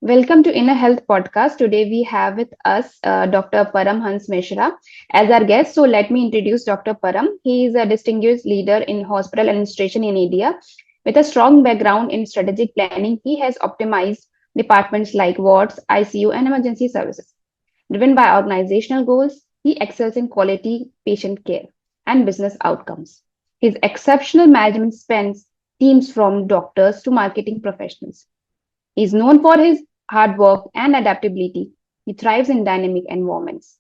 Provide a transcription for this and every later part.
Welcome to InnoHEALTH Podcast. Today we have with us Dr. Param Hans Mishra as our guest. So let me introduce Dr. Param. He is a distinguished leader in hospital administration in India. With a strong background in strategic planning, he has optimized departments like wards, ICU, and emergency services. Driven by organizational goals, he excels in quality patient care and business outcomes. His exceptional management spans teams from doctors to marketing professionals. He is known for his hard work and adaptability. He thrives in dynamic environments.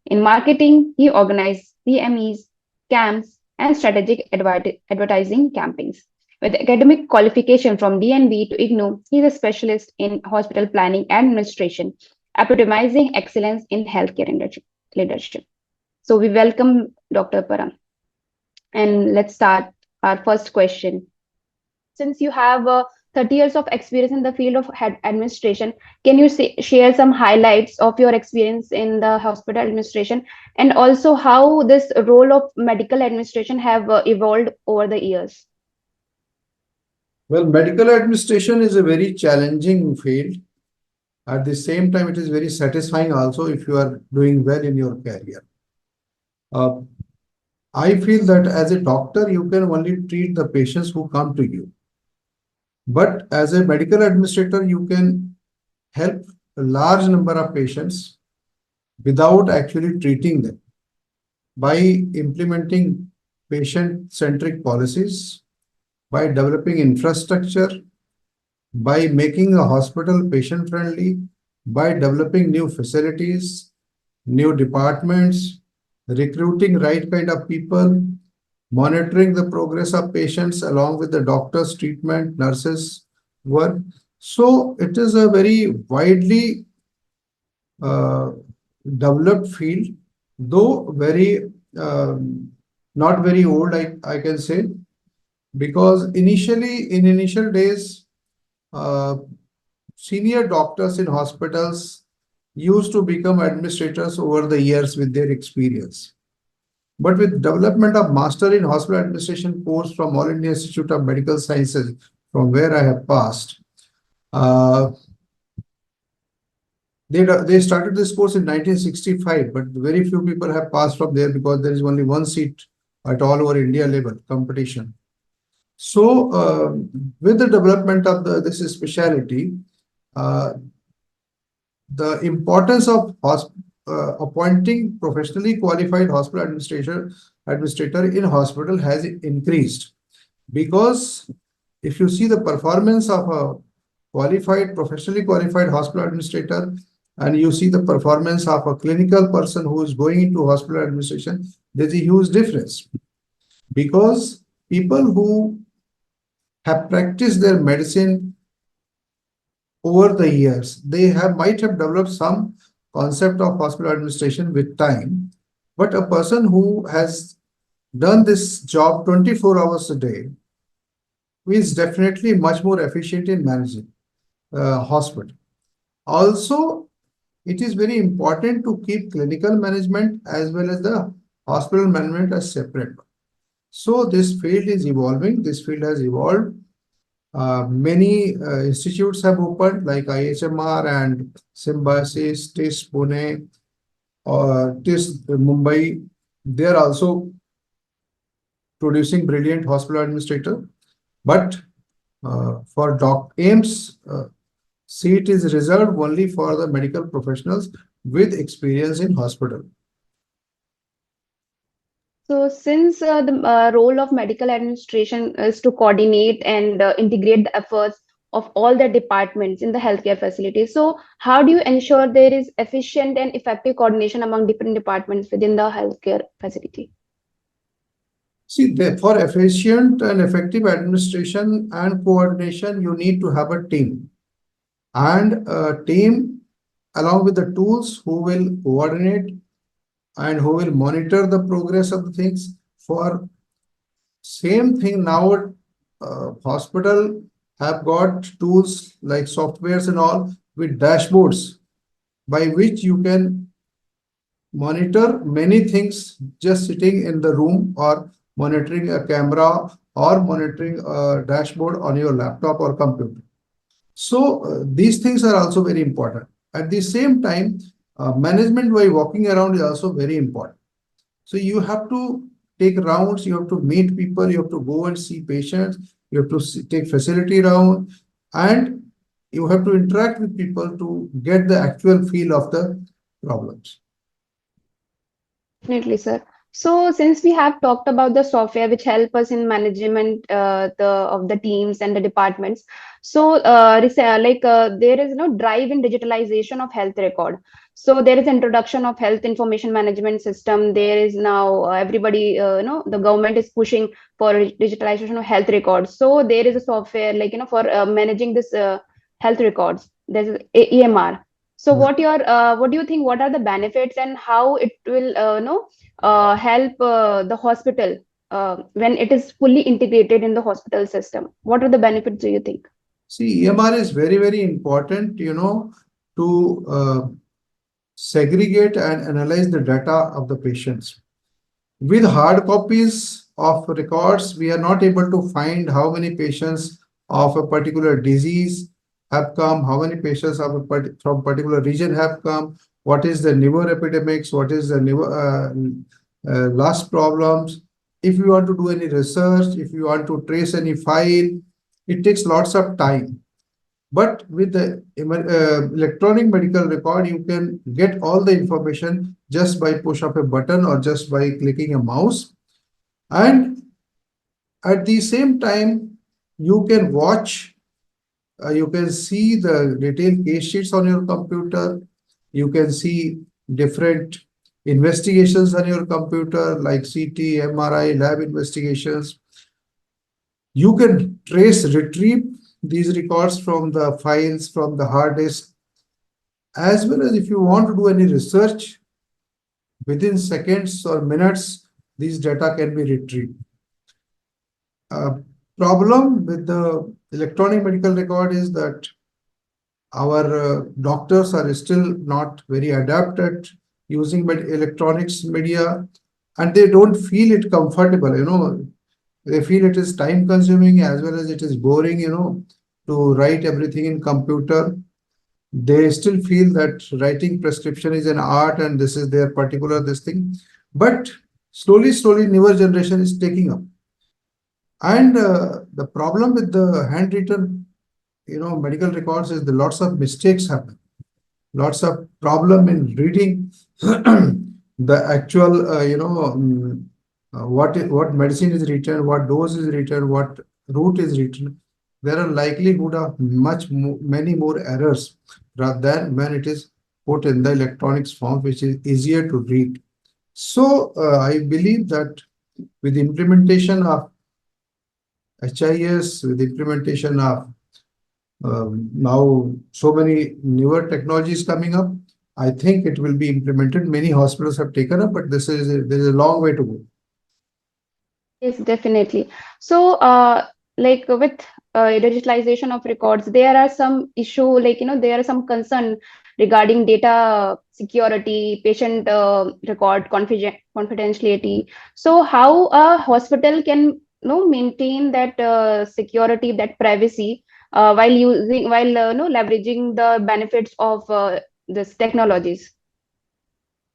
In marketing, he organizes CMEs, camps, and strategic advertising campaigns. With academic qualification from DNB to IGNOU, he is a specialist in hospital planning and administration, epitomizing excellence in healthcare leadership. So we welcome Dr. Param. And let's start our first question. Since you have 30 years of experience in the field of administration, can you share some highlights of your experience in the hospital administration and also how this role of medical administration have evolved over the years? Well, medical administration is a very challenging field. At the same time, it is very satisfying also if you are doing well in your career. I feel that as a doctor, you can only treat the patients who come to you. But as a medical administrator, you can help a large number of patients without actually treating them by implementing patient-centric policies, by developing infrastructure, by making a hospital patient-friendly, by developing new facilities, new departments, recruiting right kind of people, monitoring the progress of patients along with the doctor's treatment, nurses' work. So it is a very widely developed field, though very not very old, I can say, because in initial days, senior doctors in hospitals used to become administrators over the years with their experience. But with development of Master in Hospital Administration course from All India Institute of Medical Sciences, from where I have passed, they started this course in 1965, but very few people have passed from there because there is only one seat at all over India level competition. So with the development of this specialty, the importance of appointing professionally qualified hospital administrator in hospital has increased, because if you see the performance of a professionally qualified hospital administrator and you see the performance of a clinical person who is going into hospital administration, there's a huge difference, because people who have practiced their medicine over the years, they might have developed some concept of hospital administration with time, but a person who has done this job 24 hours a day is definitely much more efficient in managing hospital. Also, it is very important to keep clinical management as well as the hospital management as separate. So this field is evolving. This field has evolved. Many institutes have opened, like IHMR and Symbiosis, TIS Pune, or TIS Mumbai. They are also producing brilliant hospital administrator. But for AIMS, seat is reserved only for the medical professionals with experience in hospital. So, since the role of medical administration is to coordinate and integrate the efforts of all the departments in the healthcare facility, so how do you ensure there is efficient and effective coordination among different departments within the healthcare facility? See, for efficient and effective administration and coordination, you need to have a team. And a team along with the tools who will coordinate and who will monitor the progress of the things. For same thing now, hospital have got tools like softwares and all with dashboards by which you can monitor many things just sitting in the room, or monitoring a camera, or monitoring a dashboard on your laptop or computer. So these things are also very important. At the same time, management by walking around is also very important. So you have to take rounds, you have to meet people, you have to go and see patients, you have to take facility round, and you have to interact with people to get the actual feel of the problems. Definitely, sir. So, since we have talked about the software which help us in management of the teams and the departments, so there is no drive in digitalization of health record. So there is introduction of health information management system. There is now everybody, the government is pushing for digitalization of health records. So there is a software for managing this health records. There's EMR. So Yeah. what do you think? What are the benefits and how it will help the hospital when it is fully integrated in the hospital system? What are the benefits do you think? See, EMR is very, very important, to segregate and analyze the data of the patients. With hard copies of records, we are not able to find how many patients of a particular disease have come, how many patients of from particular region have come, what is the newer epidemics, what is the newer last problems. If you want to do any research, if you want to trace any file, it takes lots of time. But with the electronic medical record, you can get all the information just by push of a button or just by clicking a mouse. And at the same time, you can watch, you can see the detailed case sheets on your computer. You can see different investigations on your computer like CT, MRI, lab investigations. You can retrieve these records from the files, from the hard disk, as well as if you want to do any research within seconds or minutes, these data can be retrieved. Problem with the electronic medical record is that our doctors are still not very adept using electronics media, and they don't feel it comfortable. They feel it is time consuming as well as it is boring. To write everything in computer. They still feel that writing prescription is an art and this is their particular this thing. But slowly, newer generation is taking up. And the problem with the handwritten, medical records is the lots of mistakes happen. Lots of problem in reading the actual, what medicine is written, what dose is written, what route is written. There are likelihood of many more errors rather than when it is put in the electronics form, which is easier to read. So I believe that with implementation of HIS, with implementation of now so many newer technologies coming up, I think it will be implemented. Many hospitals have taken up, but there is a long way to go. Yes, definitely. So, with digitalization of records, there are some issue, there are some concern regarding data security, patient record confidentiality. So, how a hospital can, maintain that security, that privacy, while leveraging the benefits of this technologies.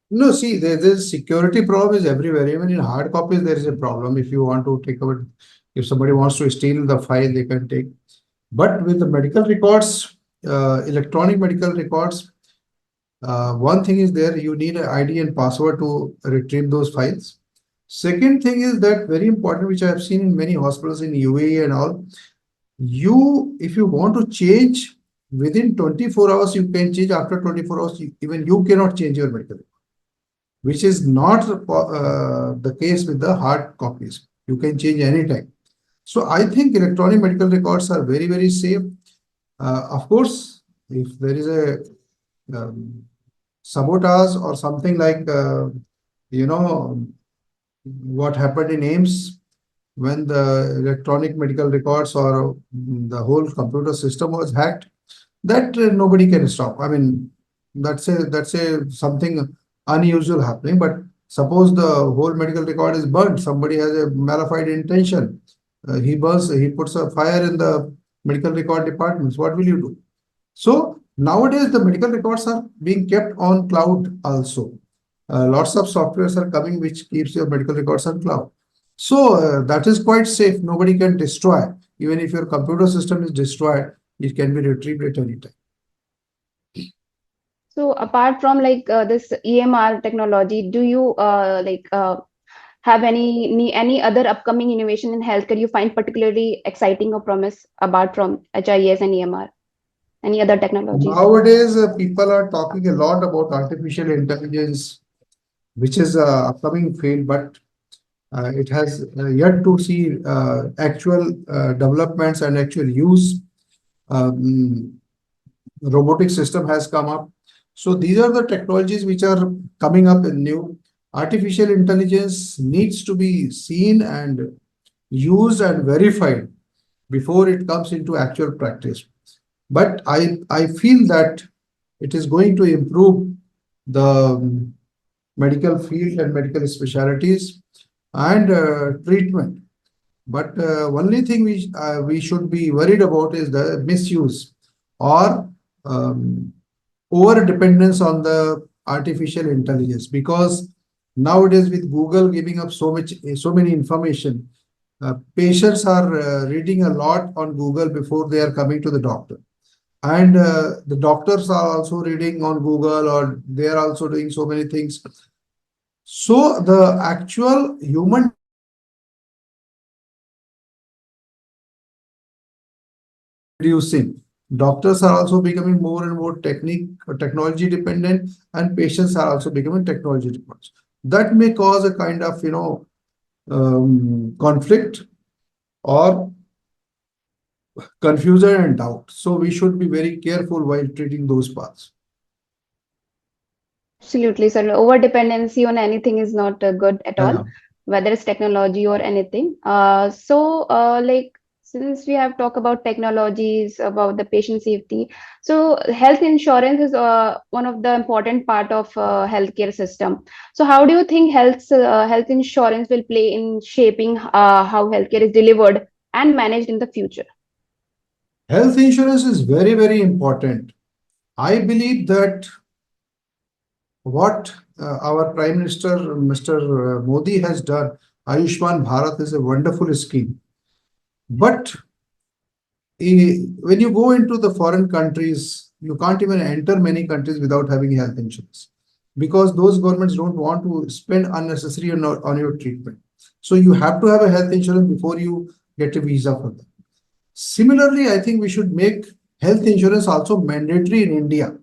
No, see, there's security problem is everywhere. Even in hard copies, there is a problem. If you want to take over, if somebody wants to steal the file, they can take. But with the medical records, electronic medical records, one thing is there, you need an ID and password to retrieve those files. Second thing is that very important, which I have seen in many hospitals in UAE and all, if you want to change within 24 hours, you can change. After 24 hours, even you cannot change your medical record, which is not the case with the hard copies. You can change anytime. So I think electronic medical records are very, very safe. Of course, if there is a sabotage or something like, what happened in AIMS when the electronic medical records or the whole computer system was hacked, that nobody can stop. I mean, that's a something unusual happening. But suppose the whole medical record is burnt, somebody has a malified intention. He puts a fire in the medical record departments. What will you do? So nowadays the medical records are being kept on cloud also. Lots of softwares are coming which keeps your medical records on cloud. So that is quite safe. Nobody can destroy. Even if your computer system is destroyed, it can be retrieved at any time. So apart from like this EMR technology, do you have any other upcoming innovation in healthcare you find particularly exciting or promise apart from HIS and EMR? Any other technologies? Nowadays, people are talking a lot about artificial intelligence, which is a upcoming field, but it has yet to see actual developments and actual use. Um, Robotic system has come up. So these are the technologies which are coming up in new. Artificial intelligence needs to be seen and used and verified before it comes into actual practice. But I feel that it is going to improve the medical field and medical specialties and treatment. But only thing we should be worried about is the misuse or over dependence on the artificial intelligence, because nowadays with Google giving up so many information, patients are reading a lot on Google before they are coming to the doctor, and the doctors are also reading on Google, or they are also doing so many things. So the actual human reducing. Doctors are also becoming more and more technology dependent, and patients are also becoming technology dependent. That may cause a kind of conflict or confusion and doubt. So we should be very careful while treating those paths. Absolutely, sir. Over dependency on anything is not good at all, Yeah. whether it's technology or anything. Like since we have talked about technologies, about the patient safety, so health insurance is one of the important part of healthcare system. So how do you think health insurance will play in shaping how healthcare is delivered and managed in the future? Health insurance is very, very important. I believe that what our Prime Minister, Mr. Modi, has done, Ayushman Bharat, is a wonderful scheme. But when you go into the foreign countries, you can't even enter many countries without having health insurance, because those governments don't want to spend unnecessary on your treatment. So you have to have a health insurance before you get a visa for them. Similarly, I think we should make health insurance also mandatory in India,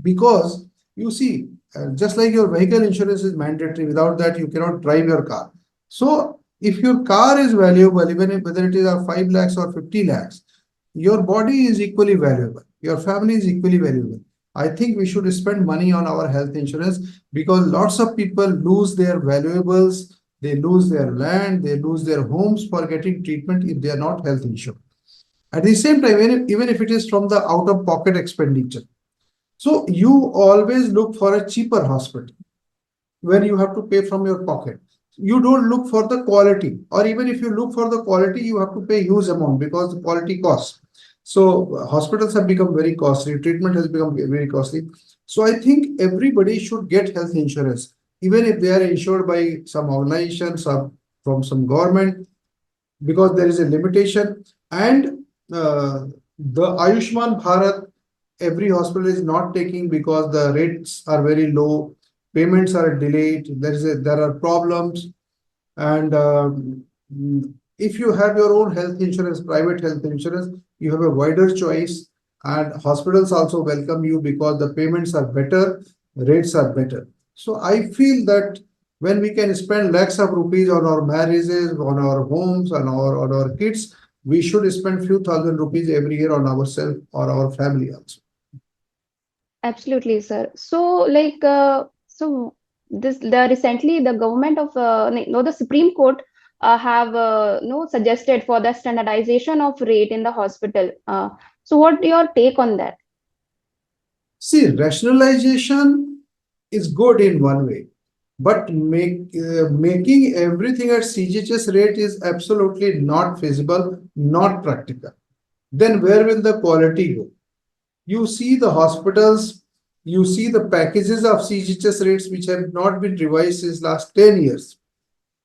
because you see, just like your vehicle insurance is mandatory, without that you cannot drive your car. So if your car is valuable, even if whether it is 5 lakhs or 50 lakhs, your body is equally valuable, your family is equally valuable. I think we should spend money on our health insurance, because lots of people lose their valuables, they lose their land, they lose their homes for getting treatment if they are not health insured. At the same time, even if it is from the out of pocket expenditure, so you always look for a cheaper hospital when you have to pay from your pocket. You don't look for the quality, or even if you look for the quality, you have to pay huge amount because the quality costs. So hospitals have become very costly, treatment has become very costly. So I think everybody should get health insurance, even if they are insured by some organization, from some government, because there is a limitation. And the Ayushman Bharat, every hospital is not taking because the rates are very low, payments are delayed, there are problems. And if you have your own health insurance, private health insurance, you have a wider choice, and hospitals also welcome you because the payments are better, rates are better. So I feel that when we can spend lakhs of rupees on our marriages, on our homes, on our kids, we should spend few thousand rupees every year on ourselves or our family also. Absolutely, sir. So this the recently the government of no the Supreme Court have no suggested for the standardization of rate in the hospital. So what your take on that? See, rationalization is good in one way, but making everything at CGHS rate is absolutely not feasible, not practical. then where will the quality go? You see the hospitals, you see the packages of CGHS rates which have not been revised since last 10 years.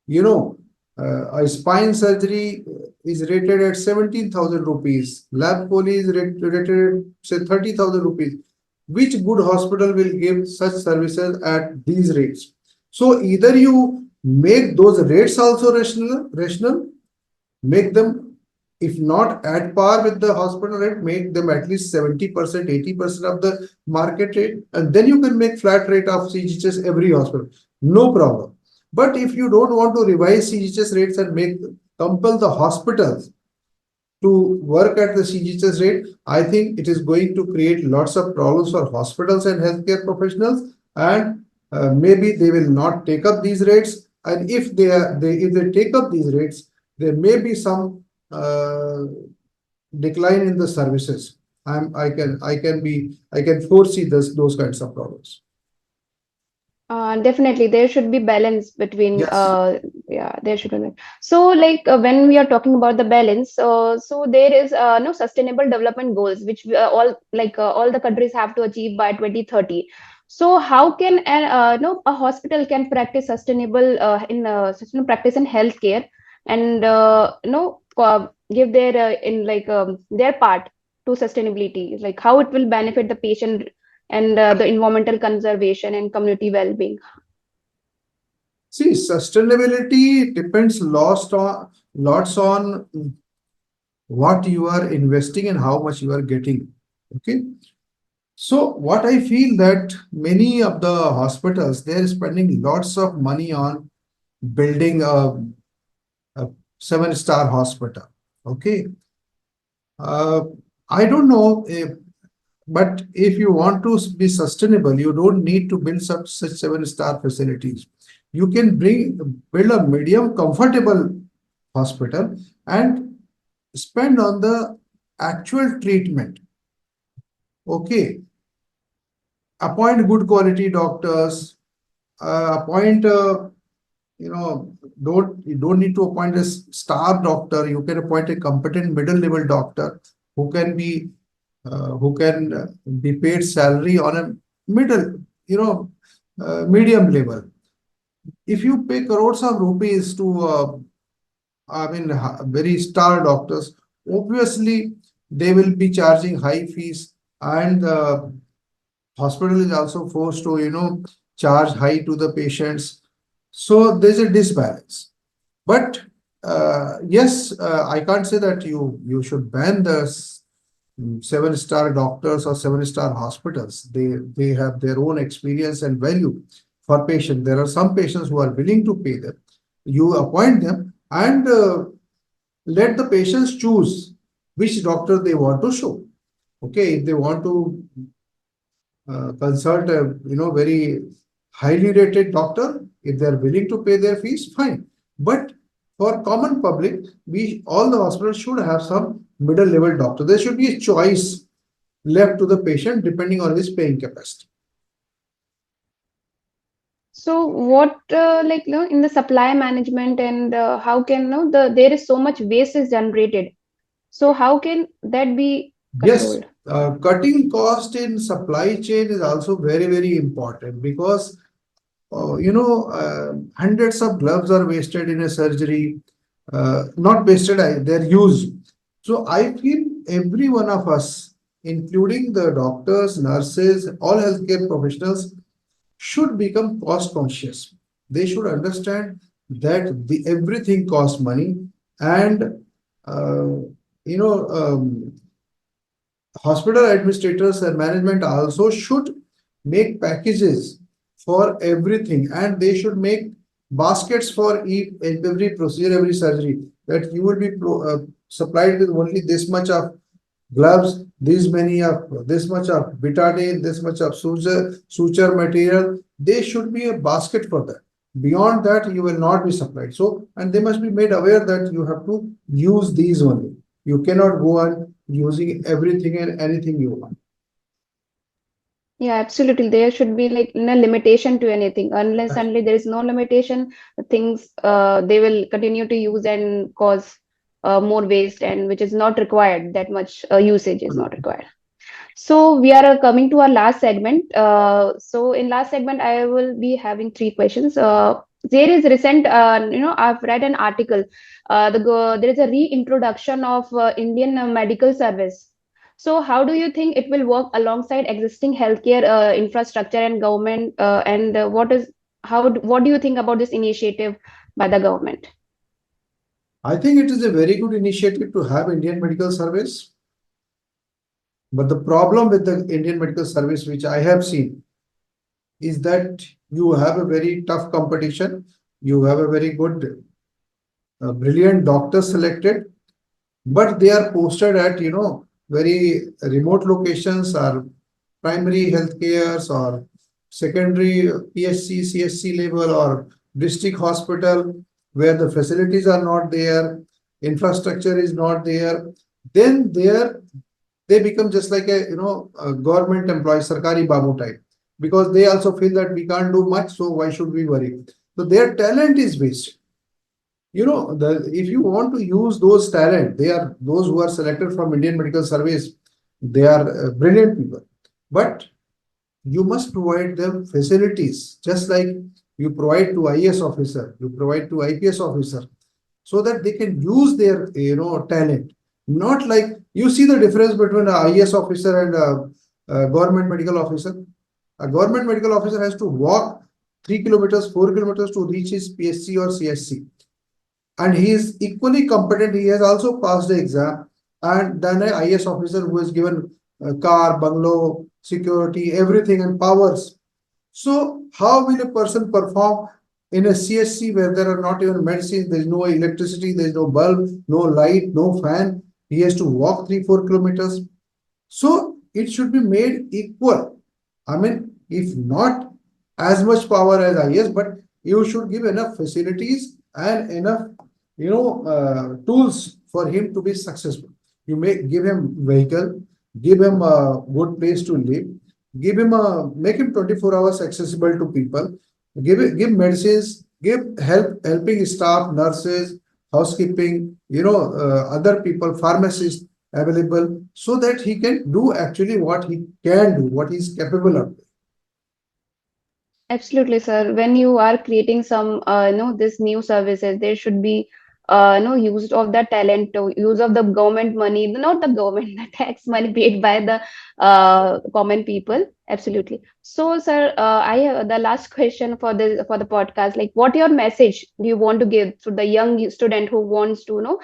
You know, a spine surgery is rated at 17,000 rupees. Lab poly is rated at say 30,000 rupees. Which good hospital will give such services at these rates? So either you make those rates also rational, make them, if not at par with the hospital rate, make them at least 70%, 80% of the market rate, and then you can make flat rate of CGHS every hospital. No problem. But if you don't want to revise CGHS rates and make compel the hospitals to work at the CGHS rate, I think it is going to create lots of problems for hospitals and healthcare professionals, and maybe they will not take up these rates. And if they take up these rates, there may be some decline in the services. I can foresee those kinds of problems. Definitely, there should be balance between, Yes. yeah, there should be. So, like when we are talking about the balance, so there is no sustainable development goals, which all the countries have to achieve by 2030. So, how can no a hospital can practice sustainable sustainable practice in healthcare and give their in like their part to sustainability, like how it will benefit the patient and the environmental conservation and community well-being. See, sustainability depends lots on what you are investing and how much you are getting. Okay. So what I feel that many of the hospitals, they're spending lots of money on building a seven-star hospital. Okay. Uh, I don't know if, but if you want to be sustainable, you don't need to build such seven-star facilities. You can build a medium comfortable hospital and spend on the actual treatment. Okay. Appoint good quality doctors, appoint you know you don't need to appoint a star doctor. You can appoint a competent middle level doctor who can be paid salary on a middle, medium level. If you pay crores of rupees to very star doctors, obviously they will be charging high fees, and hospital is also forced to charge high to the patients. So there's a disbalance. But yes, I can't say that you should ban the seven-star doctors or seven-star hospitals. They have their own experience and value for patient. There are some patients who are willing to pay them. You appoint them and let the patients choose which doctor they want to show. Okay, if they want to consult a very highly rated doctor, if they are willing to pay their fees, fine. But for common public, we all the hospitals should have some middle level doctor. There should be a choice left to the patient depending on his paying capacity. So what in the supply management and how can there is so much waste is generated. So how can that be Yes, controlled? cutting cost in supply chain is also very, very important because hundreds of gloves are wasted in a surgery. Not wasted, they're used. So I feel every one of us, including the doctors, nurses, all healthcare professionals, should become cost conscious. They should understand that everything costs money, and uh, you know hospital administrators and management also should make packages for everything, and they should make baskets for every procedure, every surgery, that you will be supplied with only this much of gloves, this much of betadine, this much of suture material. There should be a basket for that. Beyond that, you will not be supplied. So, and they must be made aware that you have to use these only. You cannot go on using everything and anything you want. Yeah, absolutely. There should be like no limitation to anything. Unless Right. only there is no limitation, things they will continue to use and cause. more waste, and which is not required, that much usage is not required. So we are coming to our last segment. So in last segment, I will be having three questions. There is recent, I've read an article. There is a reintroduction of Indian medical service. So how do you think it will work alongside existing healthcare infrastructure and government? And what do you think about this initiative by the government? I think it is a very good initiative to have Indian medical service. But the problem with the Indian medical service, which I have seen, is that you have a very tough competition. You have a very good, brilliant doctors selected, but they are posted at very remote locations, or primary health cares, or secondary PSC CSC level, or district hospital, where the facilities are not there, infrastructure is not there. Then they become just like a government employee, sarkari babu type, because they also feel that we can't do much, so why should we worry? So their talent is wasted. If you want to use those talent, they are those who are selected from Indian medical service, they are brilliant people, but you must provide them facilities, just like you provide to IAS officer, you provide to IPS officer, so that they can use their talent. Not like, you see the difference between an IAS officer and a government medical officer. A government medical officer has to walk 3 kilometers, 4 kilometers to reach his PSC or CSC, and he is equally competent. He has also passed the exam, and then an IAS officer who is given a car, bungalow, security, everything, and powers. So how will a person perform in a CSC where there are not even medicines, there is no electricity, there is no bulb, no light, no fan? He has to walk 3-4 kilometers. So it should be made equal. I mean, if not as much power as IAS, but you should give enough facilities and enough tools for him to be successful. You may give him vehicle, give him a good place to live, make him 24 hours accessible to people, give medicines, give helping staff, nurses, housekeeping, other people, pharmacists available, so that he can do actually what he can do, what he is capable of. Absolutely, sir. When you are creating some, this new services, there should be, use of the talent, use of the government money, not the government, the tax money paid by the common people. Absolutely. So, sir, I have the last question for the podcast. Like, what your message do you want to give to the young student who wants to,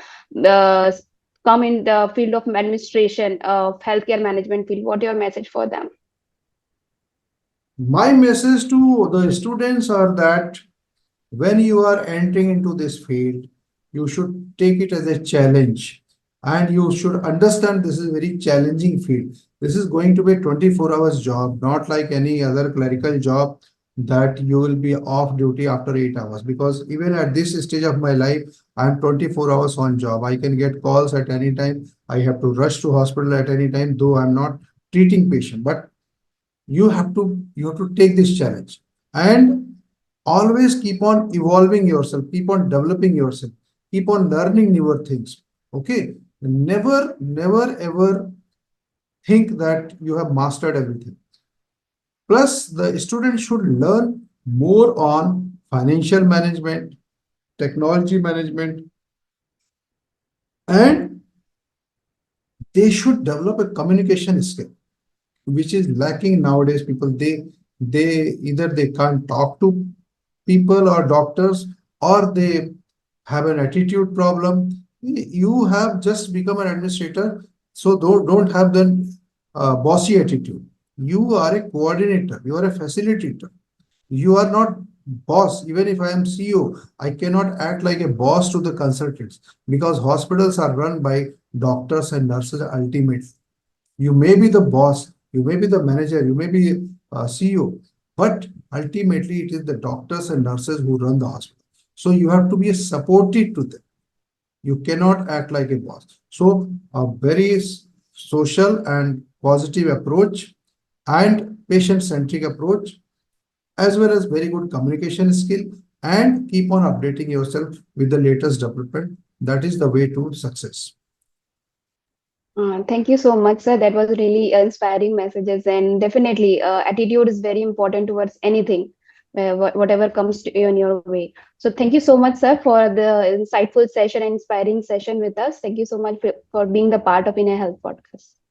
come in the field of administration, of healthcare management field? What your message for them? My message to the students are that when you are entering into this field, you should take it as a challenge, and you should understand this is a very challenging field. This is going to be a 24 hours job, not like any other clerical job that you will be off duty after 8 hours. Because even at this stage of my life, I'm 24 hours on job. I can get calls at any time. I have to rush to hospital at any time, though I'm not treating patient. But you have to take this challenge, and always keep on evolving yourself, keep on developing yourself, keep on learning newer things. Okay, never ever think that you have mastered everything. Plus, the student should learn more on financial management, technology management, and they should develop a communication skill, which is lacking nowadays. People, they either they can't talk to people or doctors, or they have an attitude problem. You have just become an administrator, so don't have the bossy attitude. You are a coordinator, you are a facilitator, you are not boss. Even if I am CEO, I cannot act like a boss to the consultants, because hospitals are run by doctors and nurses ultimately. You may be the boss, you may be the manager, you may be a CEO, but ultimately it is the doctors and nurses who run the hospital. So you have to be a supportive to them. You cannot act like a boss. So a very social and positive approach, and patient-centric approach, as well as very good communication skill, and keep on updating yourself with the latest development. That is the way to success. Thank you so much, sir. That was really inspiring messages, and definitely, attitude is very important towards anything, whatever comes to you in your way. So, thank you so much, sir, for the insightful session and inspiring session with us. Thank you so much for being the part of Inner Health Podcast.